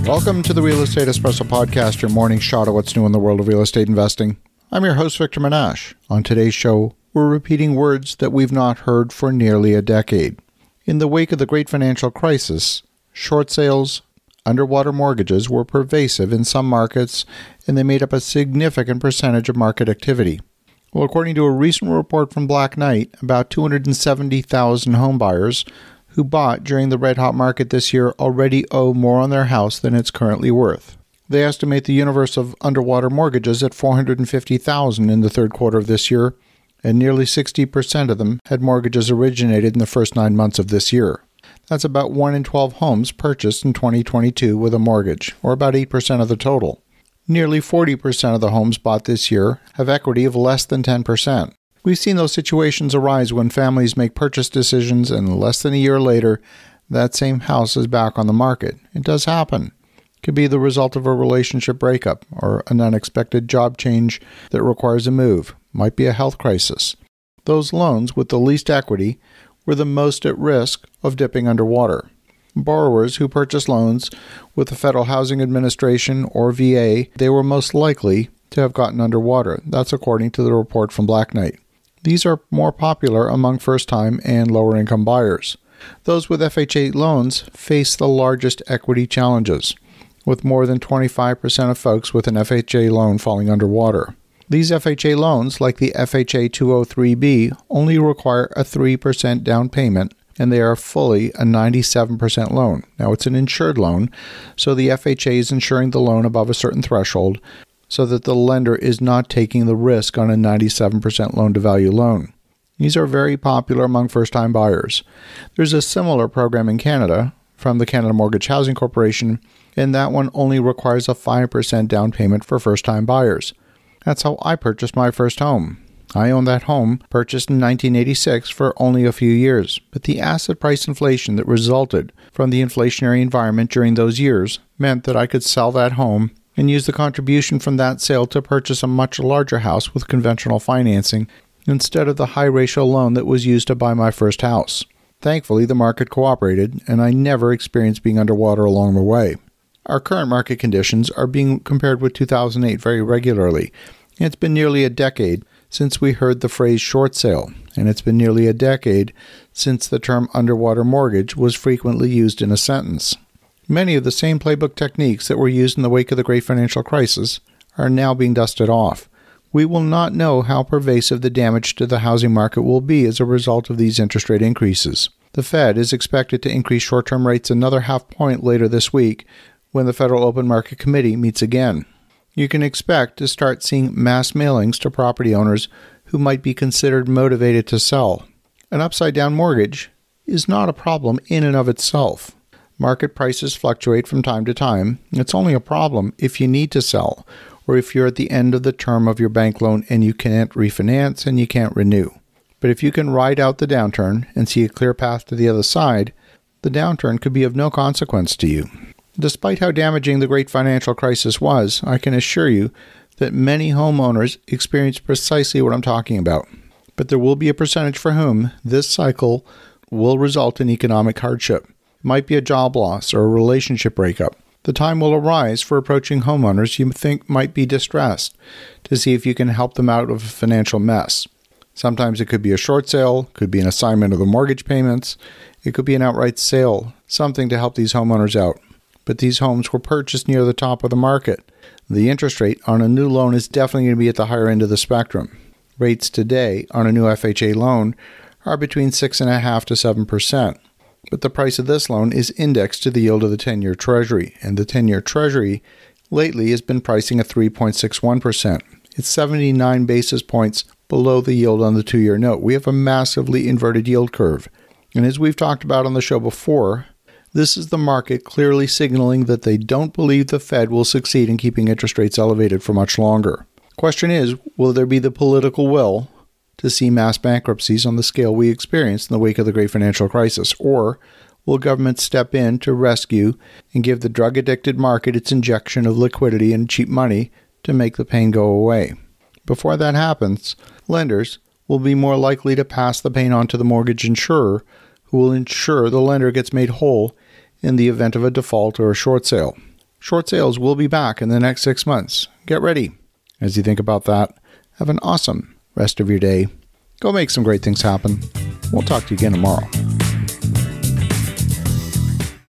Welcome to the Real Estate Espresso Podcast, your morning shot at what's new in the world of real estate investing. I'm your host, Victor Menasce. On today's show, we're repeating words that we've not heard for nearly a decade. In the wake of the great financial crisis, short sales, underwater mortgages were pervasive in some markets, and they made up a significant percentage of market activity. Well, according to a recent report from Black Knight, about 270,000 homebuyers who bought during the red-hot market this year already owe more on their house than it's currently worth. They estimate the universe of underwater mortgages at 450,000 in the third quarter of this year, and nearly 60% of them had mortgages originated in the first 9 months of this year. That's about 1 in 12 homes purchased in 2022 with a mortgage, or about 8% of the total. Nearly 40% of the homes bought this year have equity of less than 10%. We've seen those situations arise when families make purchase decisions and less than a year later, that same house is back on the market. It does happen. It could be the result of a relationship breakup or an unexpected job change that requires a move. Might be a health crisis. Those loans with the least equity were the most at risk of dipping underwater. Borrowers who purchased loans with the Federal Housing Administration or VA, they were most likely to have gotten underwater. That's according to the report from Black Knight. These are more popular among first-time and lower-income buyers. Those with FHA loans face the largest equity challenges, with more than 25% of folks with an FHA loan falling underwater. These FHA loans, like the FHA 203B, only require a 3% down payment, and they are fully a 97% loan. Now, it's an insured loan, so the FHA is insuring the loan above a certain threshold, so that the lender is not taking the risk on a 97% loan-to-value loan. These are very popular among first-time buyers. There's a similar program in Canada from the Canada Mortgage Housing Corporation, and that one only requires a 5% down payment for first-time buyers. That's how I purchased my first home. I owned that home, purchased in 1986 for only a few years, but the asset price inflation that resulted from the inflationary environment during those years meant that I could sell that home and use the contribution from that sale to purchase a much larger house with conventional financing instead of the high-ratio loan that was used to buy my first house. Thankfully, the market cooperated, and I never experienced being underwater along the way. Our current market conditions are being compared with 2008 very regularly. It's been nearly a decade since we heard the phrase short sale, and it's been nearly a decade since the term underwater mortgage was frequently used in a sentence. Many of the same playbook techniques that were used in the wake of the great financial crisis are now being dusted off. We will not know how pervasive the damage to the housing market will be as a result of these interest rate increases. The Fed is expected to increase short-term rates another half point later this week when the Federal Open Market Committee meets again. You can expect to start seeing mass mailings to property owners who might be considered motivated to sell. An upside-down mortgage is not a problem in and of itself. Market prices fluctuate from time to time. It's only a problem if you need to sell, or if you're at the end of the term of your bank loan and you can't refinance and you can't renew. But if you can ride out the downturn and see a clear path to the other side, the downturn could be of no consequence to you. Despite how damaging the great financial crisis was, I can assure you that many homeowners experienced precisely what I'm talking about. But there will be a percentage for whom this cycle will result in economic hardship. It might be a job loss or a relationship breakup. The time will arise for approaching homeowners you think might be distressed to see if you can help them out of a financial mess. Sometimes it could be a short sale, could be an assignment of the mortgage payments, it could be an outright sale, something to help these homeowners out. But these homes were purchased near the top of the market. The interest rate on a new loan is definitely going to be at the higher end of the spectrum. Rates today on a new FHA loan are between 6.5% to 7%. But the price of this loan is indexed to the yield of the 10-year Treasury, and the 10-year Treasury lately has been pricing at 3.61%. It's 79 basis points below the yield on the 2-year note. We have a massively inverted yield curve. And as we've talked about on the show before, this is the market clearly signaling that they don't believe the Fed will succeed in keeping interest rates elevated for much longer. Question is, will there be the political will to see mass bankruptcies on the scale we experienced in the wake of the great financial crisis? Or will government step in to rescue and give the drug-addicted market its injection of liquidity and cheap money to make the pain go away? Before that happens, lenders will be more likely to pass the pain on to the mortgage insurer, who will ensure the lender gets made whole in the event of a default or a short sale. Short sales will be back in the next 6 months. Get ready. As you think about that, have an awesome rest of your day. Go make some great things happen. We'll talk to you again tomorrow.